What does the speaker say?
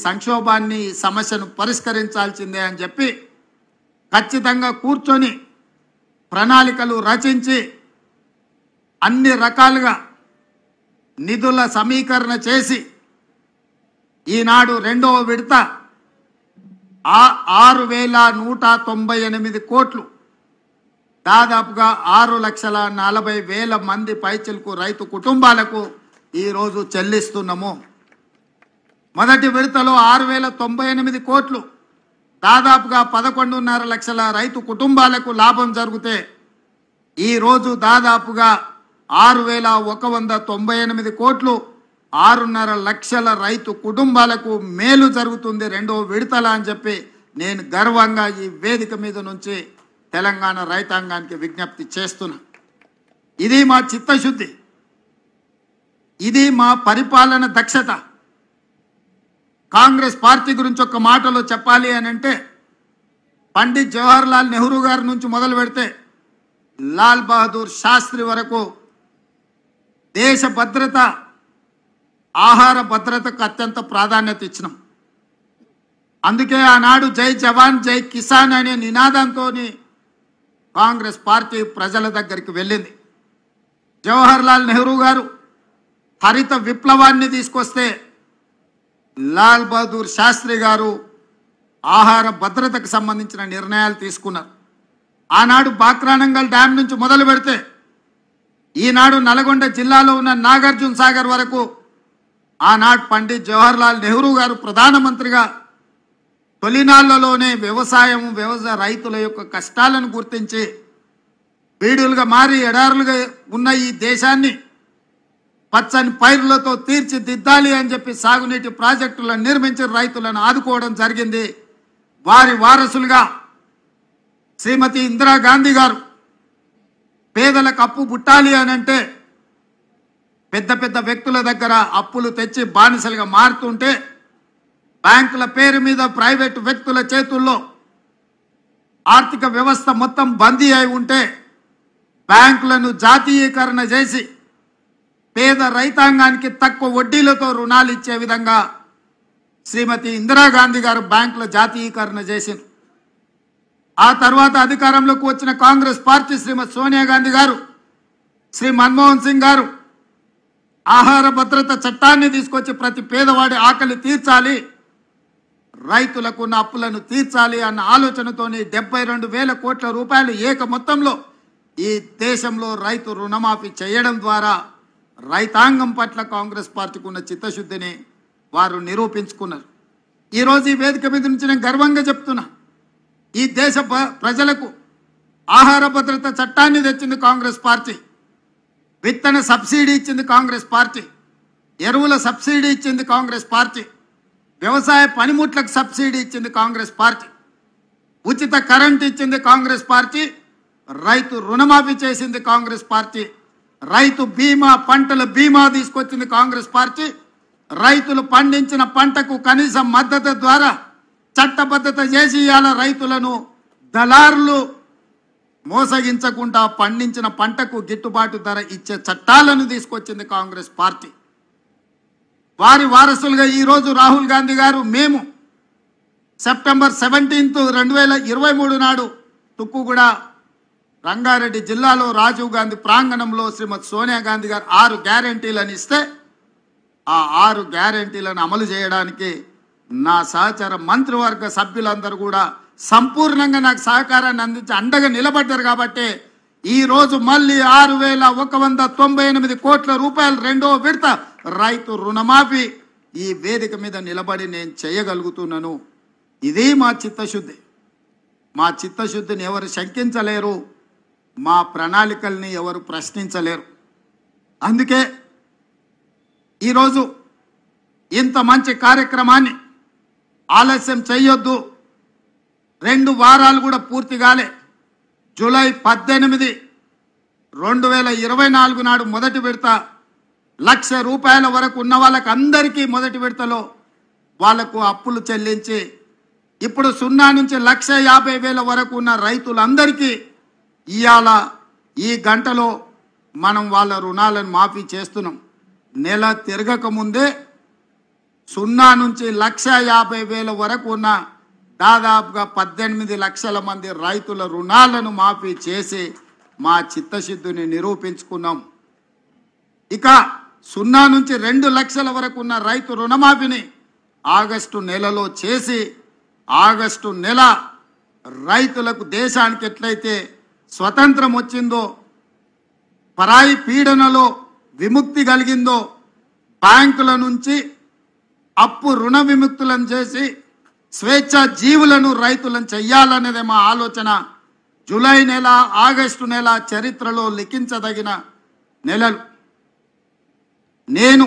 సంక్షోభాన్ని ఈ సమస్యను పరిష్కరించాల్సిందే అని చెప్పి ఖచ్చితంగా కూర్చొని ప్రణాళికలు రచించి అన్ని రకాలుగా నిధుల సమీకరణ చేసి ఈనాడు రెండవ విడత 6,198 కోట్లు దాదాపుగా 6,40,000 మంది పైచిలకు రైతు కుటుంబాలకు ఈరోజు చెల్లిస్తున్నాము. మొదటి విడతలో 6,098 కోట్లు దాదాపుగా 11.5 లక్షల రైతు కుటుంబాలకు లాభం జరిగితే ఈరోజు దాదాపుగా 6,198 కోట్లు 6.5 లక్షల రైతు కుటుంబాలకు మేలు జరుగుతుంది రెండో విడతల అని చెప్పి నేను గర్వంగా ఈ వేదిక మీద నుంచి తెలంగాణ రైతాంగానికి విజ్ఞప్తి చేస్తున్నా. ఇది మా చిత్తశుద్ధి, ఇది మా పరిపాలన దక్షత. కాంగ్రెస్ పార్టీ గురించి ఒక మాటలో చెప్పాలి అని అంటే పండిత్ జవహర్లాల్ నెహ్రూ గారి నుంచి మొదలు పెడితే లాల్ బహదూర్ శాస్త్రి వరకు దేశ భద్రత, ఆహార భద్రతకు అత్యంత ప్రాధాన్యత ఇచ్చినాం. అందుకే ఆనాడు జై జవాన్ జై కిసాన్ అనే నినాదంతో కాంగ్రెస్ పార్టీ ప్రజల దగ్గరికి వెళ్ళింది. జవహర్లాల్ నెహ్రూ గారు హరిత విప్లవాన్ని తీసుకొస్తే లాల్ బహదూర్ శాస్త్రి గారు ఆహార భద్రతకు సంబంధించిన నిర్ణయాలు తీసుకున్నారు. ఆనాడు బాక్రానంగల్ డ్యామ్ నుంచి మొదలు పెడితే ఈనాడు నల్గొండ జిల్లాలో ఉన్న నాగార్జున సాగర్ వరకు ఆనాడు పండిత్ జవహర్లాల్ నెహ్రూ గారు ప్రధానమంత్రిగా తొలినాళ్లలోనే వ్యవసాయ రైతుల యొక్క కష్టాలను గుర్తించి బీడులుగా మారి ఎడారులుగా ఉన్న ఈ దేశాన్ని పచ్చని పైర్లతో తీర్చిదిద్దాలి అని చెప్పి సాగునీటి ప్రాజెక్టులను నిర్మించి రైతులను ఆదుకోవడం జరిగింది. వారి వారసులుగా శ్రీమతి ఇందిరాగాంధీ గారు పేదలకు అప్పు పుట్టాలి అని అంటే పెద్ద పెద్ద వ్యక్తుల దగ్గర అప్పులు తెచ్చి బానిసలుగా మారుతుంటే బ్యాంకుల పేరు మీద ప్రైవేటు వ్యక్తుల చేతుల్లో ఆర్థిక వ్యవస్థ మొత్తం బందీ అయి ఉంటే బ్యాంకులను జాతీయీకరణ చేసి పేద రైతాంగానికి తక్కువ వడ్డీలతో రుణాలు ఇచ్చే విధంగా శ్రీమతి ఇందిరాగాంధీ గారు బ్యాంకుల జాతీయీకరణ చేసింది. ఆ తర్వాత అధికారంలోకి వచ్చిన కాంగ్రెస్ పార్టీ శ్రీమతి సోనియా గాంధీ గారు, శ్రీ మన్మోహన్ సింగ్ గారు ఆహార భద్రత చట్టాన్ని తీసుకొచ్చి ప్రతి పేదవాడి ఆకలి తీర్చాలి, రైతులకు ఉన్న అప్పులను తీర్చాలి అన్న ఆలోచనతోని 72,000 కోట్ల రూపాయలు ఏక మొత్తంలో ఈ దేశంలో రైతు రుణమాఫీ చేయడం ద్వారా రైతాంగం పట్ల కాంగ్రెస్ పార్టీకి ఉన్న చిత్తశుద్ధిని వారు నిరూపించుకున్నారు. ఈరోజు ఈ వేదిక మీద నుంచి నేను గర్వంగా చెప్తున్నా, ఈ దేశ ప్రజలకు ఆహార భద్రత చట్టాన్ని తెచ్చింది కాంగ్రెస్ పార్టీ, విత్తన సబ్సిడీ ఇచ్చింది కాంగ్రెస్ పార్టీ, ఎరువుల సబ్సిడీ ఇచ్చింది కాంగ్రెస్ పార్టీ, వ్యవసాయ పనిముట్లకు సబ్సిడీ ఇచ్చింది కాంగ్రెస్ పార్టీ, ఉచిత కరెంట్ ఇచ్చింది కాంగ్రెస్ పార్టీ, రైతు రుణమాఫీ చేసింది కాంగ్రెస్ పార్టీ, రైతు బీమా పంటల బీమా తీసుకొచ్చింది కాంగ్రెస్ పార్టీ, రైతులు పండించిన పంటకు కనీస మద్దతు ద్వారా చట్టబద్ధత చేసి ఇవాళ రైతులను దళారులు మోసగించకుండా పండించిన పంటకు గిట్టుబాటు ధర ఇచ్చే చట్టాలను తీసుకొచ్చింది కాంగ్రెస్ పార్టీ. వారి వారసులుగా ఈరోజు రాహుల్ గాంధీ గారు మేము సెప్టెంబర్ 17, 2023 నాడు తుక్కుగూడ రంగారెడ్డి జిల్లాలో రాజీవ్ గాంధీ ప్రాంగణంలో శ్రీమతి సోనియా గాంధీ గారు 6 గ్యారెంటీలను ఇస్తే ఆ 6 గ్యారెంటీలను అమలు చేయడానికి నా సహచర మంత్రివర్గ సభ్యులందరూ కూడా సంపూర్ణంగా నాకు సహకారాన్ని అందించి అండగా నిలబడ్డారు. కాబట్టి ఈరోజు మళ్ళీ 6,198 కోట్ల రూపాయలు రెండో విడత రైతు రుణమాఫీ ఈ వేదిక మీద నిలబడి నేను చేయగలుగుతున్నాను. ఇది మా చిత్తశుద్ధి. మా చిత్తశుద్ధిని ఎవరు శంకించలేరు, మా ప్రణాళికల్ని ఎవరు ప్రశ్నించలేరు. అందుకే ఈరోజు ఇంత మంచి కార్యక్రమాన్ని ఆలస్యం చేయొద్దు. 2 వారాలు కూడా పూర్తి కాలే. జూలై 18, 2024 నాడు మొదటి విడత 1,00,000 రూపాయల వరకు ఉన్న వాళ్ళకి అందరికీ మొదటి విడతలో వాళ్లకు అప్పులు చెల్లించి ఇప్పుడు 0 నుంచి 1,50,000 వరకు ఉన్న రైతులందరికీ ఇవాళ ఈ గంటలో మనం వాళ్ళ రుణాలను మాఫీ చేస్తున్నాం. నెల తిరగక ముందే 0 నుంచి 1,50,000 వరకు ఉన్న దాదాపుగా 18 లక్షల మంది రైతుల రుణాలను మాఫీ చేసి మా చిత్తశుద్ధిని నిరూపించుకున్నాం. ఇక 0 నుంచి 2 లక్షల వరకు ఉన్న రైతు రుణమాఫీని ఆగస్టు నెలలో చేసి ఆగస్టు నెల రైతులకు దేశానికి ఎట్లయితే స్వతంత్రం వచ్చిందో, పరాయి పీడనలో విముక్తి కలిగిందో, బ్యాంకుల నుంచి అప్పు రుణ విముక్తులను చేసి స్వేచ్ఛ జీవులను రైతులను చెయ్యాలనేదే మా ఆలోచన. జూలై నెల, ఆగస్టు నెల చరిత్రలో లిఖించదగిన నెలలు. నేను